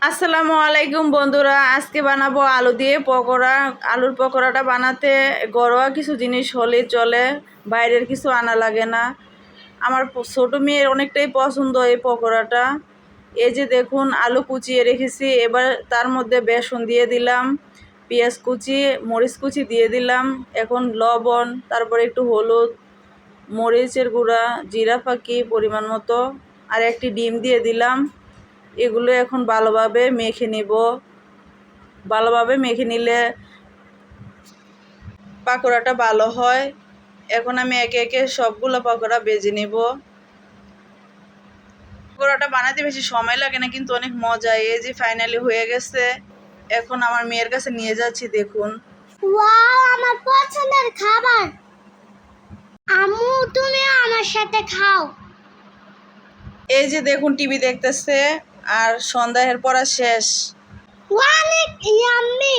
আসসালামু আলাইকুম বন্ধুরা, আজকে বানাবো আলু দিয়ে পকোড়া। আলুর পকোড়াটা বানাতে ঘরোয়া কিছু জিনিস হলেই চলে, বাইরের কিছু আনা লাগে না। আমার ছোটো মেয়ের অনেকটাই পছন্দ এই পকোড়াটা। এই যে দেখুন, আলু কুচিয়ে রেখেছি, এবার তার মধ্যে বেসন দিয়ে দিলাম, পেঁয়াজ কুচি, মরিচ কুচি দিয়ে দিলাম, এখন লবণ, তারপরে একটু হলুদ, মরিচের গুঁড়া, জিরা ফাঁকি পরিমাণ মতো, আর একটি ডিম দিয়ে দিলাম। এগুলো এখন ভালোভাবে মেখে নিব। ভালোভাবে মেখে নিলে পাকোড়াটা ভালো হয়। এখন আমি একে একে সবগুলো পাকোড়া ভেজে নিব। পাকোড়াটা বানাতে বেশি সময় লাগে না, কিন্তু অনেক মজা। এই যে ফাইনালি হয়ে গেছে, এখন আমার মেয়ের কাছে নিয়ে যাচ্ছি। দেখুন, ওয়াও, আমার পছন্দের খাবার। আম্মু, তুমি আমার সাথে খাও। এই যে দেখুন, টিভি দেখতেছে আর সন্ধ্যার পড়া শেষ। অনেক ইয়াম্মি।